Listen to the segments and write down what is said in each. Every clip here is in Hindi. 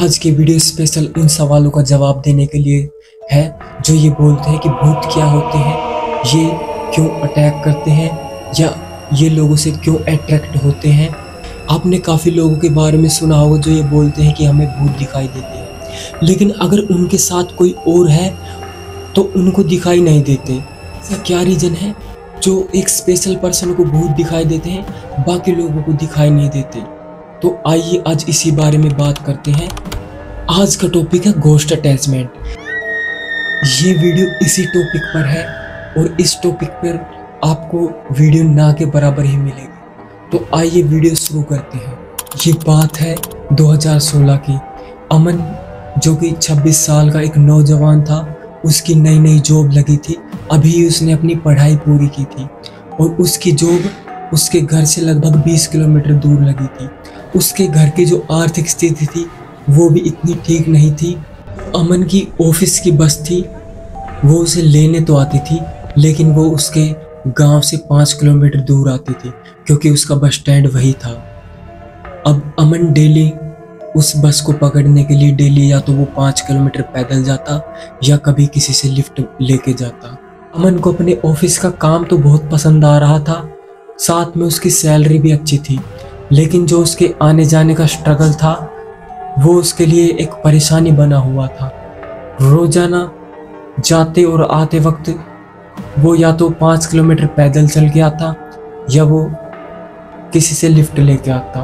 आज के वीडियो स्पेशल उन सवालों का जवाब देने के लिए है जो ये बोलते हैं कि भूत क्या होते हैं, ये क्यों अटैक करते हैं या ये लोगों से क्यों अट्रैक्ट होते हैं। आपने काफ़ी लोगों के बारे में सुना होगा जो ये बोलते हैं कि हमें भूत दिखाई देते हैं, लेकिन अगर उनके साथ कोई और है तो उनको दिखाई नहीं देते। ऐसा क्या रीज़न है जो एक स्पेशल पर्सन को भूत दिखाई देते हैं बाकी लोगों को दिखाई नहीं देते। तो आइए आज इसी बारे में बात करते हैं। आज का टॉपिक है घोस्ट अटैचमेंट। ये वीडियो इसी टॉपिक पर है और इस टॉपिक पर आपको वीडियो ना के बराबर ही मिलेगी। तो आइए वीडियो शुरू करते हैं। ये बात है 2016 की। अमन जो कि 26 साल का एक नौजवान था, उसकी नई नई जॉब लगी थी, अभी उसने अपनी पढ़ाई पूरी की थी और उसकी जॉब उसके घर से लगभग 20 किलोमीटर दूर लगी थी। उसके घर की जो आर्थिक स्थिति थी वो भी इतनी ठीक नहीं थी। अमन की ऑफिस की बस थी, वो उसे लेने तो आती थी लेकिन वो उसके गांव से 5 किलोमीटर दूर आती थी क्योंकि उसका बस स्टैंड वही था। अब अमन डेली उस बस को पकड़ने के लिए डेली या तो वो 5 किलोमीटर पैदल जाता या कभी किसी से लिफ्ट लेके जाता। अमन को अपने ऑफिस का काम तो बहुत पसंद आ रहा था, साथ में उसकी सैलरी भी अच्छी थी, लेकिन जो उसके आने जाने का स्ट्रगल था वो उसके लिए एक परेशानी बना हुआ था। रोजाना जाते और आते वक्त वो या तो 5 किलोमीटर पैदल चल के आता या वो किसी से लिफ्ट लेके आता।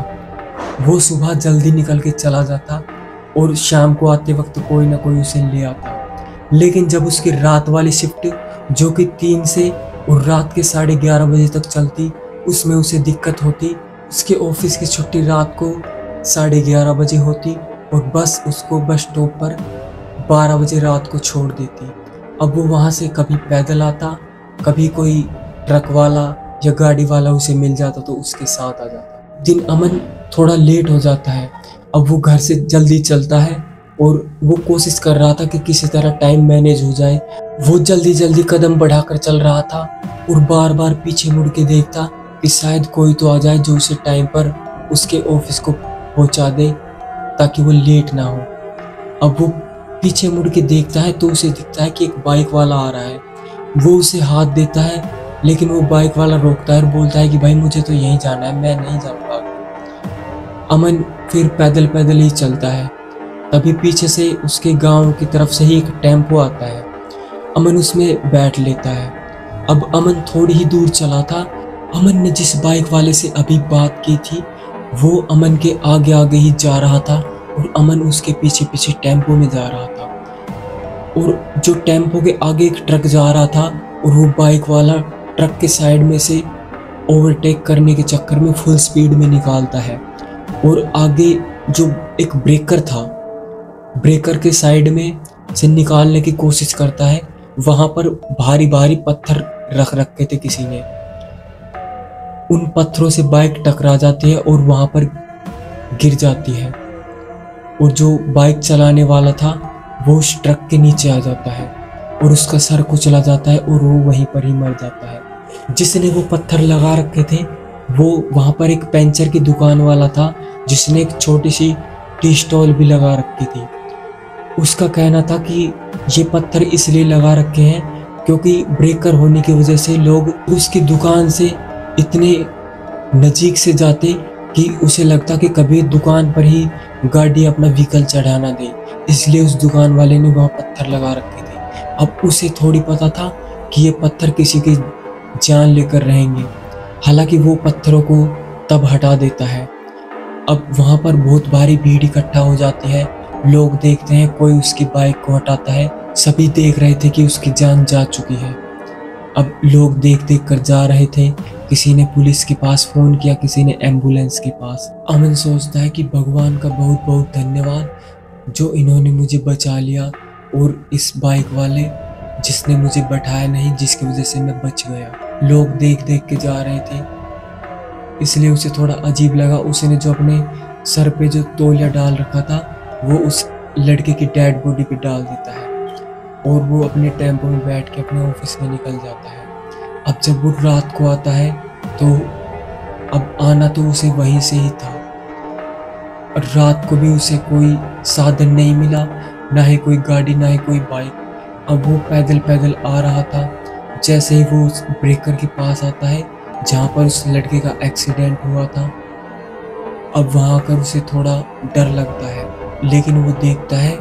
वो सुबह जल्दी निकल के चला जाता और शाम को आते वक्त कोई ना कोई उसे ले आता। लेकिन जब उसकी रात वाली शिफ्ट जो कि 3 से और रात के 11:30 बजे तक चलती, उसमें उसे दिक्कत होती। उसके ऑफिस की छुट्टी रात को 11:30 बजे होती और बस उसको बस स्टॉप पर 12 बजे रात को छोड़ देती। अब वो वहाँ से कभी पैदल आता, कभी कोई ट्रक वाला या गाड़ी वाला उसे मिल जाता तो उसके साथ आ जाता। दिन अमन थोड़ा लेट हो जाता है। अब वो घर से जल्दी चलता है और वो कोशिश कर रहा था कि किसी तरह टाइम मैनेज हो जाए। वो जल्दी जल्दी कदम बढ़ाकर चल रहा था और बार बार पीछे मुड़ के देखता कि शायद कोई तो आ जाए जो उसे टाइम पर उसके ऑफिस को पहुंचा दे ताकि वो लेट ना हो। अब वो पीछे मुड़ के देखता है तो उसे दिखता है कि एक बाइक वाला आ रहा है। वो उसे हाथ देता है लेकिन वो बाइक वाला रोकता है और बोलता है कि भाई मुझे तो यहीं जाना है, मैं नहीं जाऊँगा। अमन फिर पैदल पैदल ही चलता है। तभी पीछे से उसके गांव की तरफ से ही एक टेम्पो आता है। अमन उसमें बैठ लेता है। अब अमन थोड़ी ही दूर चला था। अमन ने जिस बाइक वाले से अभी बात की थी वो अमन के आगे आगे ही जा रहा था और अमन उसके पीछे पीछे टेम्पो में जा रहा था। और जो टेम्पो के आगे एक ट्रक जा रहा था और वो बाइक वाला ट्रक के साइड में से ओवरटेक करने के चक्कर में फुल स्पीड में निकालता है और आगे जो एक ब्रेकर था, ब्रेकर के साइड में से निकालने की कोशिश करता है। वहां पर भारी भारी पत्थर रख रखे थे किसी ने। उन पत्थरों से बाइक टकरा जाती है और वहां पर गिर जाती है और जो बाइक चलाने वाला था वो उस ट्रक के नीचे आ जाता है और उसका सर कुचला जाता है और वो वहीं पर ही मर जाता है। जिसने वो पत्थर लगा रखे थे वो वहां पर एक पंचर की दुकान वाला था जिसने एक छोटी सी टी स्टॉल भी लगा रखी थी। उसका कहना था कि ये पत्थर इसलिए लगा रखे हैं क्योंकि ब्रेकर होने की वजह से लोग उसकी दुकान से इतने नज़दीक से जाते कि उसे लगता कि कभी दुकान पर ही गाड़ी अपना व्हीकल चढ़ाना दे, इसलिए उस दुकान वाले ने वहाँ पत्थर लगा रखे थे। अब उसे थोड़ी पता था कि ये पत्थर किसी की जान लेकर रहेंगे, हालांकि वो पत्थरों को तब हटा देता है। अब वहाँ पर बहुत भारी भीड़ इकट्ठा हो जाती है। लोग देखते हैं, कोई उसकी बाइक को हटाता है। सभी देख रहे थे कि उसकी जान जा चुकी है। अब लोग देख देख कर जा रहे थे। किसी ने पुलिस के पास फ़ोन किया, किसी ने एम्बुलेंस के पास। अमन सोचता है कि भगवान का बहुत बहुत धन्यवाद जो इन्होंने मुझे बचा लिया और इस बाइक वाले जिसने मुझे बैठाया नहीं, जिसकी वजह से मैं बच गया। लोग देख देख के जा रहे थे इसलिए उसे थोड़ा अजीब लगा। उसने जो अपने सर पे जो तौलिया डाल रखा था वो उस लड़के की डेड बॉडी पे डाल देता है और वो अपने टेम्पो में बैठ के अपने ऑफिस में निकल जाता है। अब जब वो रात को आता है तो अब आना तो उसे वहीं से ही था। रात को भी उसे कोई साधन नहीं मिला, ना ही कोई गाड़ी ना ही कोई बाइक। अब वो पैदल पैदल आ रहा था। जैसे ही वो उस ब्रेकर के पास आता है जहाँ पर उस लड़के का एक्सीडेंट हुआ था, अब वहाँ आकर उसे थोड़ा डर लगता है, लेकिन वो देखता है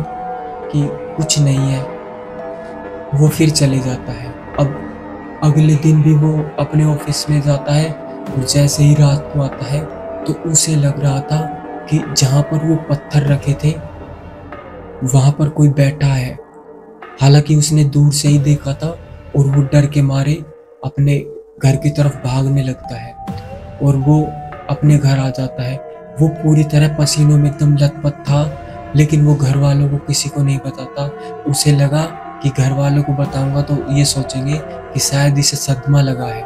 कि कुछ नहीं है। वो फिर चले जाता है। अब अगले दिन भी वो अपने ऑफिस में जाता है और जैसे ही रात को आता है तो उसे लग रहा था कि जहाँ पर वो पत्थर रखे थे वहाँ पर कोई बैठा है। हालांकि उसने दूर से ही देखा था और वो डर के मारे अपने घर की तरफ भागने लगता है और वो अपने घर आ जाता है। वो पूरी तरह पसीनों में एकदम लथपथ था, लेकिन वो घर वालों को किसी को नहीं बताता। उसे लगा कि घर वालों को बताऊंगा तो ये सोचेंगे कि शायद इसे सदमा लगा है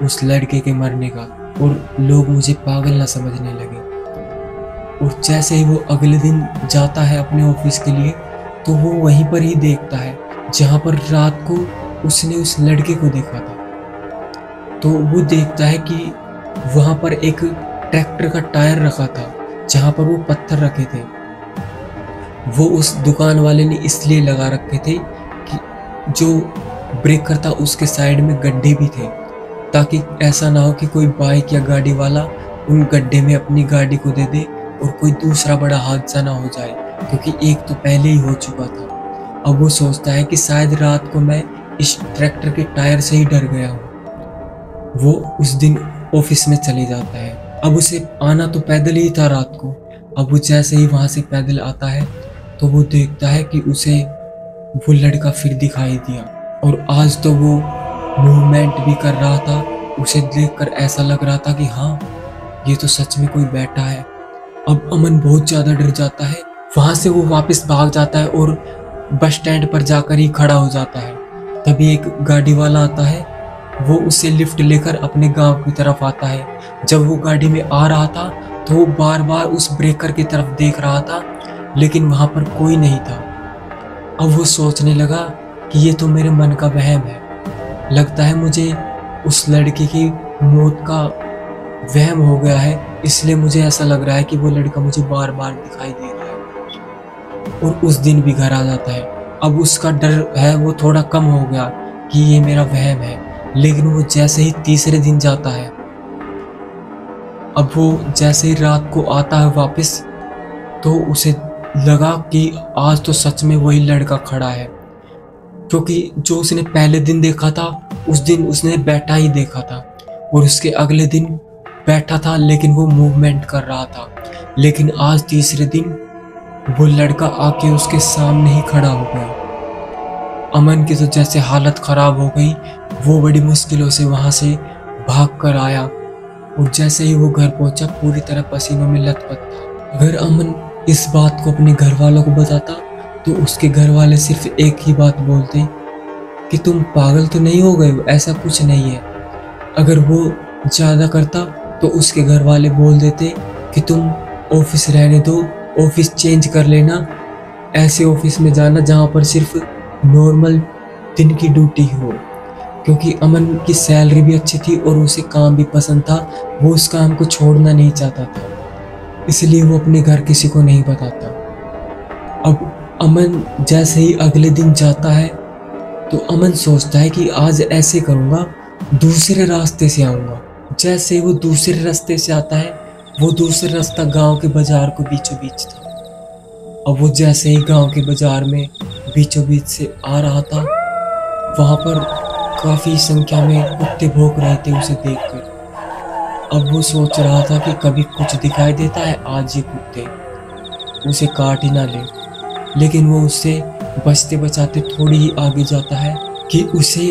उस लड़के के मरने का और लोग मुझे पागल ना समझने लगे। और जैसे ही वो अगले दिन जाता है अपने ऑफिस के लिए तो वो वहीं पर ही देखता है जहाँ पर रात को उसने उस लड़के को देखा था। तो वो देखता है कि वहाँ पर एक ट्रैक्टर का टायर रखा था जहाँ पर वो पत्थर रखे थे। वो उस दुकान वाले ने इसलिए लगा रखे थे कि जो ब्रेकर था उसके साइड में गड्ढे भी थे, ताकि ऐसा ना हो कि कोई बाइक या गाड़ी वाला उन गड्ढे में अपनी गाड़ी को दे दे और कोई दूसरा बड़ा हादसा ना हो जाए, क्योंकि एक तो पहले ही हो चुका था। अब वो सोचता है कि शायद रात को मैं इस ट्रैक्टर के टायर से ही डर गया हूँ। वो उस दिन ऑफिस में चले जाता है। अब उसे आना तो पैदल ही था रात को। अब वो जैसे ही वहाँ से पैदल आता है तो वो देखता है कि उसे वो लड़का फिर दिखाई दिया और आज तो वो मूवमेंट भी कर रहा था। उसे देखकर ऐसा लग रहा था कि हाँ, ये तो सच में कोई बैठा है। अब अमन बहुत ज़्यादा डर जाता है। वहाँ से वो वापस भाग जाता है और बस स्टैंड पर जाकर ही खड़ा हो जाता है। तभी एक गाड़ी वाला आता है। वो उसे लिफ्ट लेकर अपने गांव की तरफ आता है। जब वो गाड़ी में आ रहा था तो वो बार बार उस ब्रेकर की तरफ देख रहा था, लेकिन वहाँ पर कोई नहीं था। अब वो सोचने लगा कि ये तो मेरे मन का वहम है। लगता है मुझे उस लड़के की मौत का वहम हो गया है, इसलिए मुझे ऐसा लग रहा है कि वो लड़का मुझे बार बार दिखाई दे रहा है। और उस दिन भी घर आ जाता है। अब उसका डर है वो थोड़ा कम हो गया कि ये मेरा वहम है, लेकिन वो जैसे ही तीसरे दिन जाता है, अब वो जैसे ही रात को आता है वापस, तो उसे लगा कि आज तो सच में वही लड़का खड़ा है, क्योंकि जो उसने पहले दिन देखा था उस दिन उसने बैठा ही देखा था और उसके अगले दिन बैठा था, लेकिन वो मूवमेंट कर रहा था। लेकिन आज तीसरे दिन वो लड़का आके उसके सामने ही खड़ा हो गया। अमन की तो जैसे हालत खराब हो गई। वो बड़ी मुश्किलों से वहाँ से भाग कर आया और जैसे ही वो घर पहुंचा पूरी तरह पसीनों में लथपथ था। अगर अमन इस बात को अपने घर वालों को बताता तो उसके घर वाले सिर्फ एक ही बात बोलते कि तुम पागल तो नहीं हो गए, ऐसा कुछ नहीं है। अगर वो ज़्यादा करता तो उसके घर वाले बोल देते कि तुम ऑफिस रहने दो, ऑफिस चेंज कर लेना, ऐसे ऑफिस में जाना जहाँ पर सिर्फ नॉर्मल दिन की ड्यूटी हो। क्योंकि अमन की सैलरी भी अच्छी थी और उसे काम भी पसंद था। वो उस काम को छोड़ना नहीं चाहता था, इसलिए वो अपने घर किसी को नहीं बताता। अब अमन जैसे ही अगले दिन जाता है तो अमन सोचता है कि आज ऐसे करूँगा, दूसरे रास्ते से आऊँगा। जैसे ही वो दूसरे रास्ते से आता है, वो दूसरा रास्ता गांव के बाजार को बीचों बीच था। अब वो जैसे ही गांव के बाजार में बीचों बीच से आ रहा था, वहाँ पर काफ़ी संख्या में कुत्ते भौंक रहे थे उसे देखकर। अब वो सोच रहा था कि कभी कुछ दिखाई देता है आज ये कुत्ते उसे काट ही ना ले, लेकिन वो उससे बचते बचाते थोड़ी ही आगे जाता है कि उसे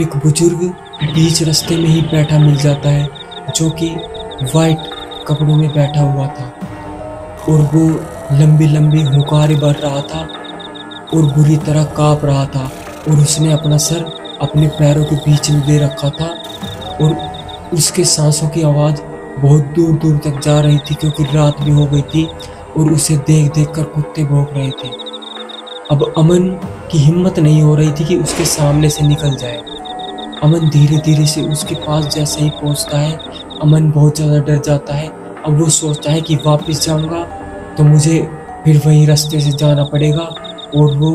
एक बुजुर्ग बीच रास्ते में ही बैठा मिल जाता है, जो कि वाइट कपड़ों में बैठा हुआ था और वो लंबी लंबी हुंकारें भर रहा था और बुरी तरह काँप रहा था और उसने अपना सर अपने पैरों के बीच में दे रखा था और उसके सांसों की आवाज़ बहुत दूर दूर तक जा रही थी, क्योंकि रात भी हो गई थी और उसे देख देख कर कुत्ते भौंक रहे थे। अब अमन की हिम्मत नहीं हो रही थी कि उसके सामने से निकल जाए। अमन धीरे धीरे से उसके पास जैसे ही पहुंचता है, अमन बहुत ज़्यादा डर जाता है। अब वो सोचता है कि वापस जाऊंगा तो मुझे फिर वही रास्ते से जाना पड़ेगा और वो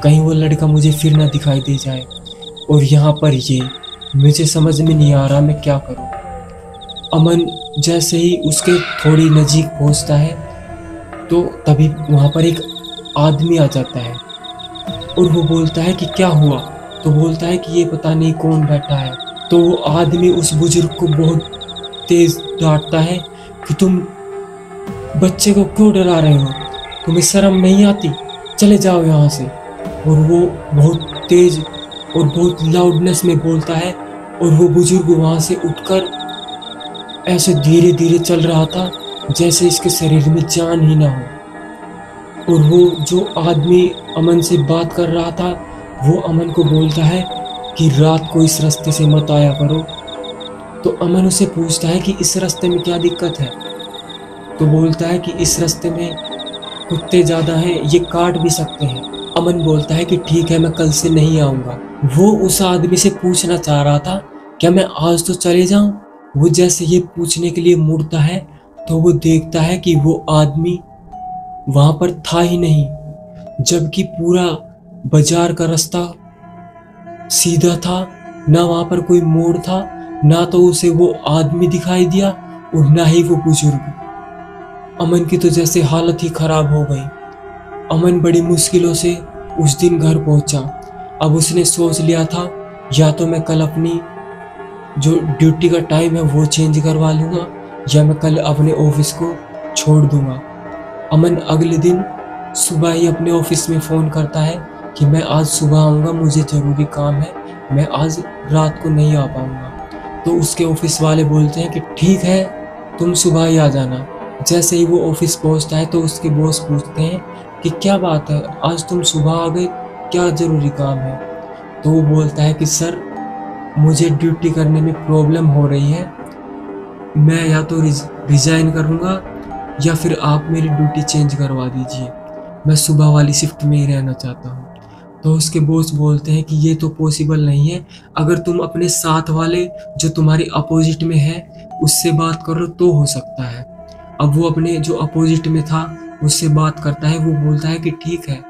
कहीं वो लड़का मुझे फिर ना दिखाई दे जाए। और यहाँ पर ये मुझे समझ में नहीं आ रहा मैं क्या करूँ। अमन जैसे ही उसके थोड़ी नज़दीक पहुँचता है तो तभी वहाँ पर एक आदमी आ जाता है और वो बोलता है कि क्या हुआ। तो बोलता है कि ये पता नहीं कौन बैठा है। तो वो आदमी उस बुजुर्ग को बहुत तेज डांटता है कि तुम बच्चे को क्यों डरा रहे हो, तुम्हें शर्म नहीं आती, चले जाओ यहाँ से। और वो बहुत तेज और बहुत लाउडनेस में बोलता है और वो बुजुर्ग वहाँ से उठकर ऐसे धीरे धीरे चल रहा था जैसे इसके शरीर में जान ही ना हो। और वो जो आदमी अमन से बात कर रहा था वो अमन को बोलता है कि रात को इस रास्ते से मत आया करो। तो अमन उसे पूछता है कि इस रास्ते में क्या दिक्कत है। तो बोलता है कि इस रास्ते में कुत्ते ज़्यादा हैं, ये काट भी सकते हैं। अमन बोलता है कि ठीक है, मैं कल से नहीं आऊँगा। वो उस आदमी से पूछना चाह रहा था क्या मैं आज तो चले जाऊँ। वो जैसे ये पूछने के लिए मुड़ता है तो वो देखता है कि वो आदमी वहाँ पर था ही नहीं, जबकि पूरा बाजार का रास्ता सीधा था, ना वहाँ पर कोई मोड़ था, ना तो उसे वो आदमी दिखाई दिया और ना ही वो बुजुर्ग। अमन की तो जैसे हालत ही खराब हो गई। अमन बड़ी मुश्किलों से उस दिन घर पहुंचा। अब उसने सोच लिया था या तो मैं कल अपनी जो ड्यूटी का टाइम है वो चेंज करवा लूँगा या मैं कल अपने ऑफिस को छोड़ दूँगा। अमन अगले दिन सुबह ही अपने ऑफिस में फ़ोन करता है कि मैं आज सुबह आऊँगा, मुझे ज़रूरी काम है, मैं आज रात को नहीं आ पाऊँगा। तो उसके ऑफिस वाले बोलते हैं कि ठीक है, तुम सुबह ही आ जाना। जैसे ही वो ऑफिस पहुँचता है तो उसके बॉस पूछते हैं कि क्या बात है, आज तुम सुबह आ गए, क्या ज़रूरी काम है। तो वो बोलता है कि सर मुझे ड्यूटी करने में प्रॉब्लम हो रही है, मैं या तो रिज़ाइन करूँगा या फिर आप मेरी ड्यूटी चेंज करवा दीजिए, मैं सुबह वाली शिफ्ट में ही रहना चाहता हूँ। तो उसके बॉस बोलते हैं कि ये तो पॉसिबल नहीं है, अगर तुम अपने साथ वाले जो तुम्हारे अपोजिट में है उससे बात करो तो हो सकता है। अब वो अपने जो अपोजिट में था उससे बात करता है, वो बोलता है कि ठीक है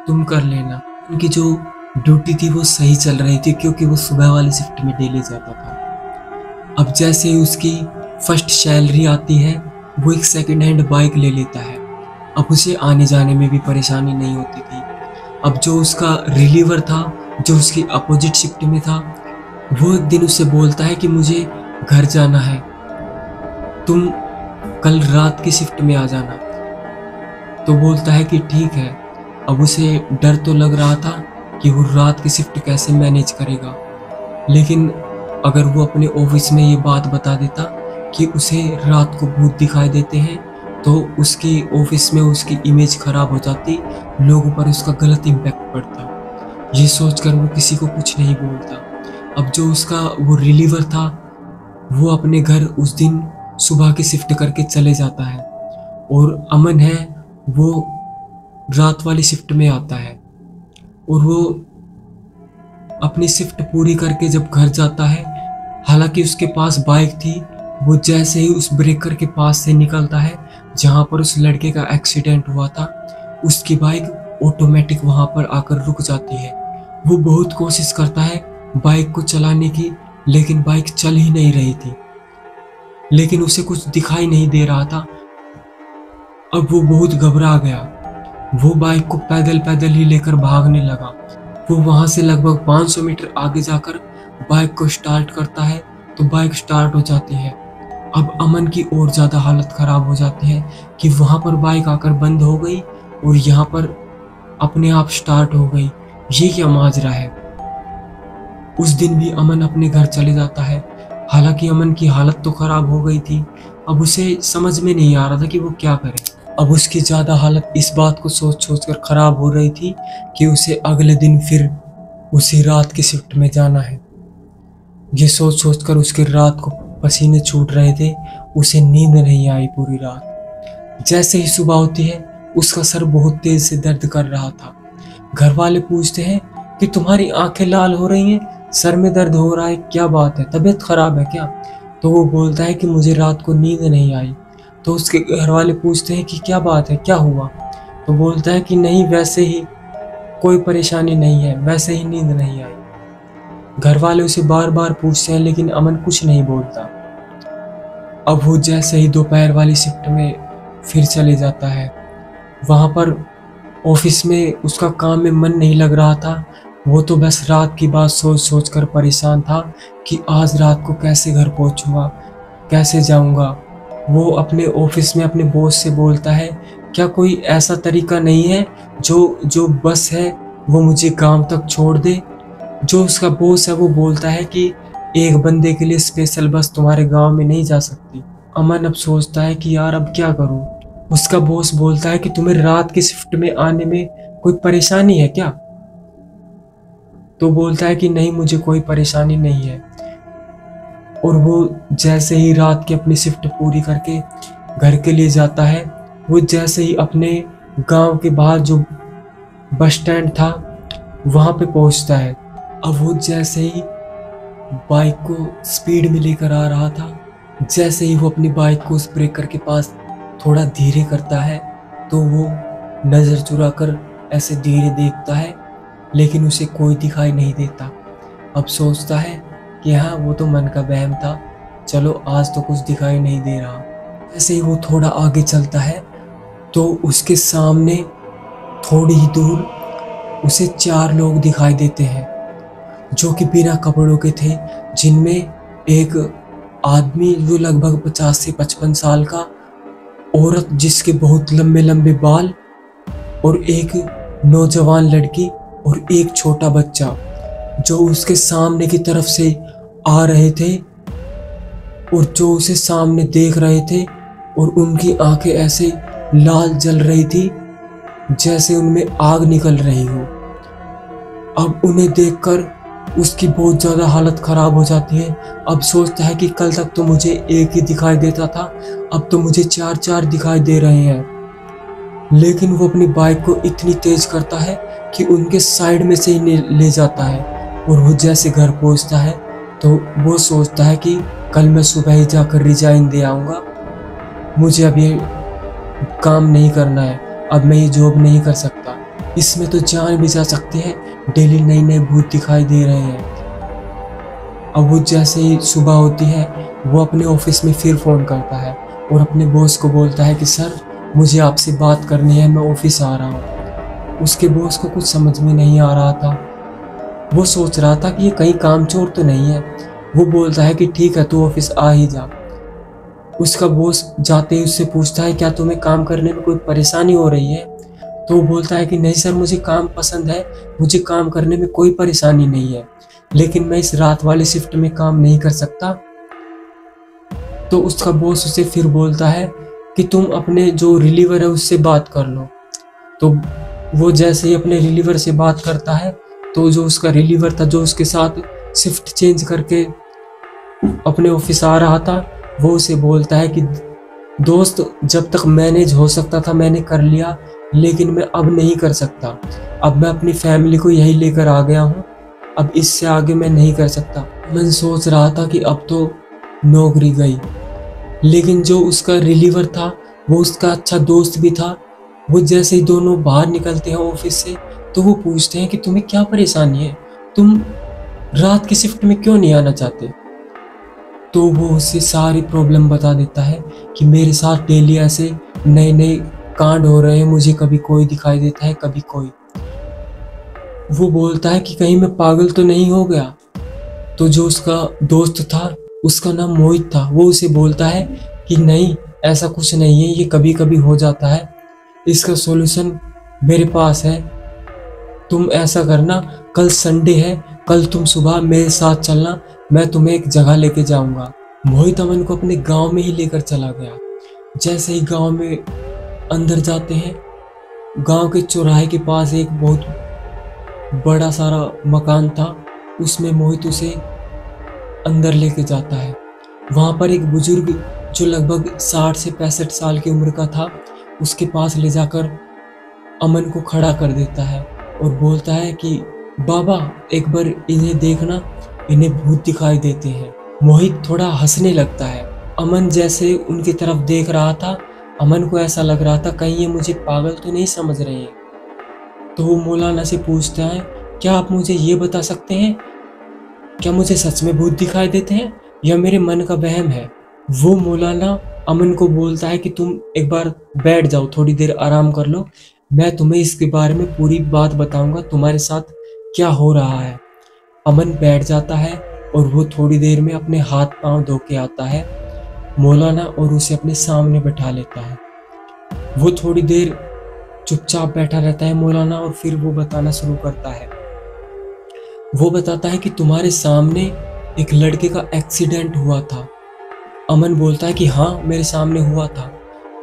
तुम कर लेना। उनकी जो ड्यूटी थी वो सही चल रही थी क्योंकि वो सुबह वाली शिफ्ट में डेली जाता था। अब जैसे ही उसकी फर्स्ट सैलरी आती है वो एक सेकंड हैंड बाइक ले लेता है। अब उसे आने जाने में भी परेशानी नहीं होती थी। अब जो उसका रिलीवर था जो उसकी अपोजिट शिफ्ट में था वो एक दिन उससे बोलता है कि मुझे घर जाना है, तुम कल रात की शिफ्ट में आ जाना। तो बोलता है कि ठीक है। अब उसे डर तो लग रहा था कि वो रात की शिफ्ट कैसे मैनेज करेगा, लेकिन अगर वो अपने ऑफिस में ये बात बता देता कि उसे रात को भूत दिखाई देते हैं तो उसकी ऑफिस में उसकी इमेज खराब हो जाती, लोगों पर उसका गलत इम्पैक्ट पड़ता। ये सोचकर वो किसी को कुछ नहीं बोलता। अब जो उसका वो रिलीवर था वो अपने घर उस दिन सुबह की शिफ्ट करके चले जाता है और अमन है वो रात वाली शिफ्ट में आता है और वो अपनी शिफ्ट पूरी करके जब घर जाता है, हालांकि उसके पास बाइक थी, वो जैसे ही उस ब्रेकर के पास से निकलता है जहां पर उस लड़के का एक्सीडेंट हुआ था, उसकी बाइक ऑटोमेटिक वहां पर आकर रुक जाती है। वो बहुत कोशिश करता है बाइक को चलाने की, लेकिन बाइक चल ही नहीं रही थी, लेकिन उसे कुछ दिखाई नहीं दे रहा था। अब वो बहुत घबरा गया, वो बाइक को पैदल पैदल ही लेकर भागने लगा। वो वहां से लगभग 500 मीटर आगे जाकर बाइक को स्टार्ट करता है तो बाइक स्टार्ट हो जाती है। अब अमन की और ज़्यादा हालत ख़राब हो जाती है कि वहाँ पर बाइक आकर बंद हो गई और यहाँ पर अपने आप स्टार्ट हो गई। ये क्या माजरा है। उस दिन भी अमन अपने घर चले जाता है। हालांकि अमन की हालत तो ख़राब हो गई थी, अब उसे समझ में नहीं आ रहा था कि वो क्या करे। अब उसकी ज़्यादा हालत इस बात को सोच सोच कर ख़राब हो रही थी कि उसे अगले दिन फिर उसी रात की शिफ्ट में जाना है। ये सोच सोच कर उसके रात को पसीने छूट रहे थे, उसे नींद नहीं आई पूरी रात। जैसे ही सुबह होती है उसका सर बहुत तेज से दर्द कर रहा था। घर वाले पूछते हैं कि तुम्हारी आंखें लाल हो रही हैं, सर में दर्द हो रहा है, क्या बात है, तबीयत खराब है क्या। तो वो बोलता है कि मुझे रात को नींद नहीं आई, तो उसके घर वाले पूछते हैं कि क्या बात है, क्या हुआ। तो बोलता है कि नहीं, वैसे ही, कोई परेशानी नहीं है, वैसे ही नींद नहीं आई। घर वाले उसे बार बार पूछते हैं लेकिन अमन कुछ नहीं बोलता। अब वो जैसे ही दोपहर वाली शिफ्ट में फिर चले जाता है। वहाँ पर ऑफिस में उसका काम में मन नहीं लग रहा था। वो तो बस रात की बात सोच सोच कर परेशान था कि आज रात को कैसे घर पहुँचूंगा, कैसे जाऊंगा। वो अपने ऑफिस में अपने बॉस से बोलता है, क्या कोई ऐसा तरीका नहीं है जो बस है वो मुझे गांव तक छोड़ दे। जो उसका बॉस है वो बोलता है कि एक बंदे के लिए स्पेशल बस तुम्हारे गांव में नहीं जा सकती। अमन अब सोचता है कि यार अब क्या करूं। उसका बॉस बोलता है कि तुम्हें रात की शिफ्ट में आने में कोई परेशानी है क्या। तो बोलता है कि नहीं, मुझे कोई परेशानी नहीं है। और वो जैसे ही रात की अपनी शिफ्ट पूरी करके घर के लिए जाता है, वो जैसे ही अपने गांव के बाहर जो बस स्टैंड था वहां पे पहुंचता है। अब वो जैसे ही बाइक को स्पीड में लेकर आ रहा था, जैसे ही वो अपनी बाइक को उस ब्रेकर के पास थोड़ा धीरे करता है तो वो नज़र चुरा कर ऐसे धीरे देखता है, लेकिन उसे कोई दिखाई नहीं देता। अब सोचता है कि हाँ, वो तो मन का वहम था, चलो आज तो कुछ दिखाई नहीं दे रहा। जैसे ही वो थोड़ा आगे चलता है तो उसके सामने थोड़ी ही दूर उसे 4 लोग दिखाई देते हैं जो कि बिना कपड़ों के थे, जिनमें एक आदमी जो लगभग 50 से 55 साल का, औरत जिसके बहुत लंबे लंबे बाल, और एक नौजवान लड़की और एक छोटा बच्चा जो उसके सामने की तरफ से आ रहे थे और जो उसे सामने देख रहे थे। और उनकी आंखें ऐसे लाल जल रही थी जैसे उनमें आग निकल रही हो। अब उन्हें देखकर उसकी बहुत ज़्यादा हालत ख़राब हो जाती है। अब सोचता है कि कल तक तो मुझे एक ही दिखाई देता था, अब तो मुझे 4 दिखाई दे रहे हैं। लेकिन वो अपनी बाइक को इतनी तेज करता है कि उनके साइड में से ही ले जाता है। और वो जैसे घर पहुंचता है तो वो सोचता है कि कल मैं सुबह ही जाकर रिजाइन दे आऊँगा, मुझे अब ये काम नहीं करना है, अब मैं ये जॉब नहीं कर सकता, इसमें तो जान भी जा सकती है, डेली नए नए भूत दिखाई दे रहे हैं। अब वो जैसे ही सुबह होती है वो अपने ऑफिस में फिर फ़ोन करता है और अपने बॉस को बोलता है कि सर, मुझे आपसे बात करनी है, मैं ऑफिस आ रहा हूँ। उसके बॉस को कुछ समझ में नहीं आ रहा था। वो सोच रहा था कि ये कहीं कामचोर तो नहीं है। वो बोलता है कि ठीक है, तू ऑफिस आ ही जा। उसका बॉस जाते ही उससे पूछता है, क्या तुम्हें काम करने में कोई परेशानी हो रही है। तो वो बोलता है कि नहीं सर, मुझे काम पसंद है, मुझे काम करने में कोई परेशानी नहीं है, लेकिन मैं इस रात वाली शिफ्ट में काम नहीं कर सकता। तो उसका बॉस उसे फिर बोलता है कि तुम अपने जो रिलीवर है उससे बात कर लो। तो वो जैसे ही अपने रिलीवर से बात करता है तो जो उसका रिलीवर था, जो उसके साथ शिफ्ट चेंज करके अपने ऑफिस आ रहा था, वो उसे बोलता है कि दोस्त, जब तक मैनेज हो सकता था मैंने कर लिया, लेकिन मैं अब नहीं कर सकता। अब मैं अपनी फैमिली को यही लेकर आ गया हूँ, अब इससे आगे मैं नहीं कर सकता। मैं सोच रहा था कि अब तो नौकरी गई, लेकिन जो उसका रिलीवर था वो उसका अच्छा दोस्त भी था। वो जैसे ही दोनों बाहर निकलते हैं ऑफिस से तो वो पूछते हैं कि तुम्हें क्या परेशानी है, तुम रात की शिफ्ट में क्यों नहीं आना चाहते। तो वो उससे सारी प्रॉब्लम बता देता है कि मेरे साथ डेली ऐसे नए नए कांड हो रहे हैं, मुझे कभी कोई दिखाई देता है, कभी कोई। वो बोलता है कि कहीं मैं पागल तो नहीं हो गया। तो जो उसका दोस्त था, उसका नाम मोहित था, वो उसे बोलता है कि नहीं, ऐसा कुछ नहीं है, ये कभी कभी हो जाता है, इसका सॉल्यूशन मेरे पास है। तुम ऐसा करना, कल संडे है, कल तुम सुबह मेरे साथ चलना, मैं तुम्हें एक जगह लेके जाऊंगा। मोहित अमन को अपने गांव में ही लेकर चला गया। जैसे ही गांव में अंदर जाते हैं, गांव के चौराहे के पास एक बहुत बड़ा सारा मकान था, उसमें मोहित उसे अंदर लेके जाता है। वहाँ पर एक बुजुर्ग जो लगभग 60 से 65 साल की उम्र का था, उसके पास ले जाकर अमन को खड़ा कर देता है और बोलता है कि बाबा, एक बार इन्हें देखना, इन्हें भूत दिखाई देते हैं। मोहित थोड़ा हंसने लगता है अमन जैसे उनकी तरफ देख रहा था, अमन को ऐसा लग रहा था कहीं ये मुझे पागल तो नहीं समझ रहे हैं। तो वो मौलाना से पूछता है, क्या आप मुझे ये बता सकते हैं, क्या मुझे सच में भूत दिखाई देते हैं या मेरे मन का वहम है? वो मौलाना अमन को बोलता है कि तुम एक बार बैठ जाओ, थोड़ी देर आराम कर लो, मैं तुम्हें इसके बारे में पूरी बात बताऊंगा, तुम्हारे साथ क्या हो रहा है। अमन बैठ जाता है और वो थोड़ी देर में अपने हाथ पांव धो के आता है मौलाना और उसे अपने सामने बैठा लेता है। वो थोड़ी देर चुपचाप बैठा रहता है मौलाना और फिर वो बताना शुरू करता है। वो बताता है कि तुम्हारे सामने एक लड़के का एक्सीडेंट हुआ था। अमन बोलता है कि हाँ मेरे सामने हुआ था।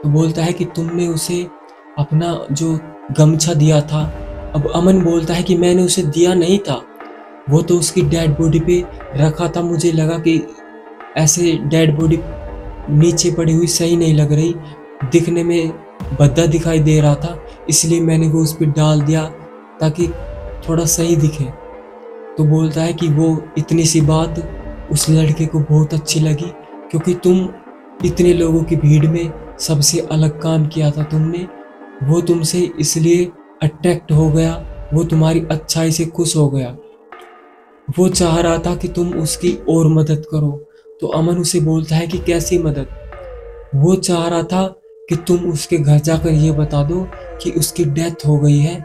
तो बोलता है कि तुमने उसे अपना जो गमछा दिया था। अब अमन बोलता है कि मैंने उसे दिया नहीं था, वो तो उसकी डेड बॉडी पे रखा था, मुझे लगा कि ऐसे डेड बॉडी नीचे पड़ी हुई सही नहीं लग रही, दिखने में भद्दा दिखाई दे रहा था, इसलिए मैंने वो उस पर डाल दिया ताकि थोड़ा सही दिखे। तो बोलता है कि वो इतनी सी बात उस लड़के को बहुत अच्छी लगी, क्योंकि तुम इतने लोगों की भीड़ में सबसे अलग काम किया था तुमने, वो तुमसे इसलिए अट्रैक्ट हो गया, वो तुम्हारी अच्छाई से खुश हो गया, वो चाह रहा था कि तुम उसकी और मदद करो। तो अमन उसे बोलता है कि कैसी मदद? वो चाह रहा था कि तुम उसके घर जाकर ये बता दो कि उसकी डेथ हो गई है,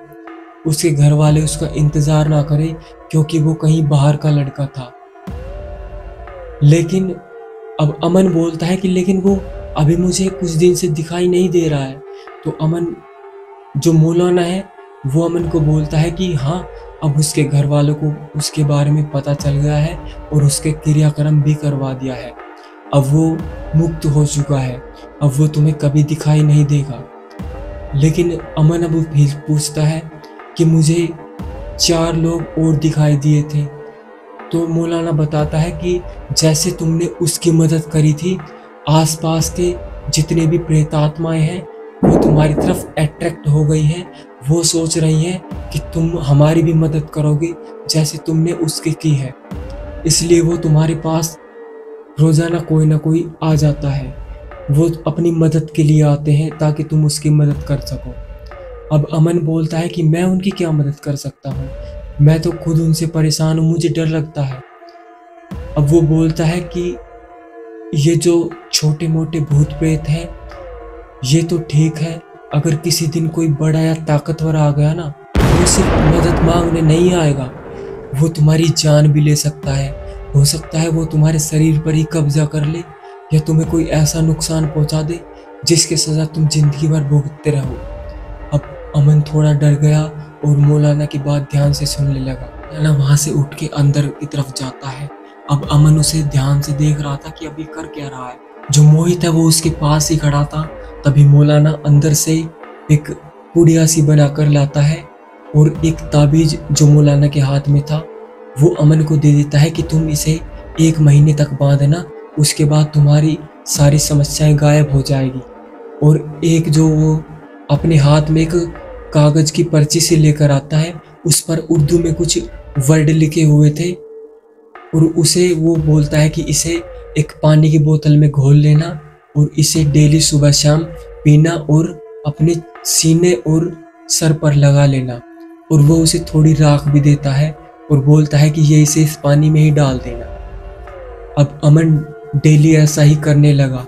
उसके घर वाले उसका इंतजार ना करें क्योंकि वो कहीं बाहर का लड़का था। लेकिन अब अमन बोलता है कि लेकिन वो अभी मुझे कुछ दिन से दिखाई नहीं दे रहा है। तो अमन जो मौलाना है वो अमन को बोलता है कि हाँ अब उसके घर वालों को उसके बारे में पता चल गया है और उसके क्रियाक्रम भी करवा दिया है, अब वो मुक्त हो चुका है, अब वो तुम्हें कभी दिखाई नहीं देगा। लेकिन अमन अब फिर पूछता है कि मुझे 4 लोग और दिखाई दिए थे। तो मौलाना बताता है कि जैसे तुमने उसकी मदद करी थी, आसपास के जितने भी प्रेतात्माएं हैं वो तुम्हारी तरफ अट्रैक्ट हो गई हैं, वो सोच रही हैं कि तुम हमारी भी मदद करोगे जैसे तुमने उसकी की है, इसलिए वो तुम्हारे पास रोजाना कोई ना कोई आ जाता है, वो अपनी मदद के लिए आते हैं ताकि तुम उसकी मदद कर सको। अब अमन बोलता है कि मैं उनकी क्या मदद कर सकता हूँ, मैं तो खुद उनसे परेशान हूँ, मुझे डर लगता है। अब वो बोलता है कि ये जो छोटे मोटे भूत प्रेत हैं ये तो ठीक है, अगर किसी दिन कोई बड़ा या ताकतवर आ गया ना, वो सिर्फ मदद मांगने नहीं आएगा, वो तुम्हारी जान भी ले सकता है, हो सकता है वो तुम्हारे शरीर पर ही कब्जा कर ले या तुम्हें कोई ऐसा नुकसान पहुंचा दे जिसकी सजा तुम जिंदगी भर भुगतते रहो। अब अमन थोड़ा डर गया और मौलाना की बात ध्यान से सुनने लगा। मौलाना वहां से उठ के अंदर की तरफ जाता है। अब अमन उसे ध्यान से देख रहा था कि अभी कर क्या रहा है। जो मोहित है वो उसके पास ही खड़ा था। तभी मौलाना अंदर से एक पुड़िया सी बनाकर लाता है और एक ताबीज जो मौलाना के हाथ में था वो अमन को दे देता है कि तुम इसे 1 महीने तक बांधना, उसके बाद तुम्हारी सारी समस्याएं गायब हो जाएगी। और एक जो वो अपने हाथ में एक कागज की पर्ची से लेकर आता है, उस पर उर्दू में कुछ वर्ड लिखे हुए थे और उसे वो बोलता है कि इसे एक पानी की बोतल में घोल लेना और इसे डेली सुबह शाम पीना और अपने सीने और सर पर लगा लेना। और वो उसे थोड़ी राख भी देता है और बोलता है कि ये इसे इस पानी में ही डाल देना। अब अमन डेली ऐसा ही करने लगा,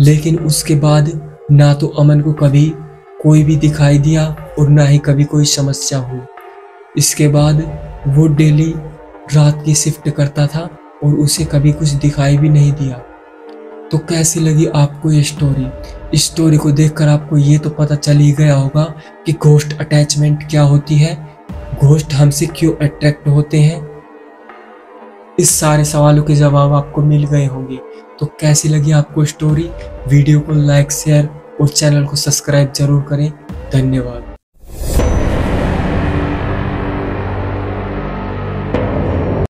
लेकिन उसके बाद ना तो अमन को कभी कोई भी दिखाई दिया और ना ही कभी कोई समस्या हुई। इसके बाद वो डेली रात की शिफ्ट करता था और उसे कभी कुछ दिखाई भी नहीं दिया। तो कैसी लगी आपको ये स्टोरी? इस स्टोरी को देखकर आपको ये तो पता चल ही गया होगा कि घोस्ट अटैचमेंट क्या होती है, घोस्ट हमसे क्यों अट्रैक्ट होते हैं। इस सारे सवालों के जवाब आपको मिल गए होंगे। तो कैसी लगी आपको स्टोरी? वीडियो को लाइक, शेयर और चैनल को सब्सक्राइब जरूर करें। धन्यवाद।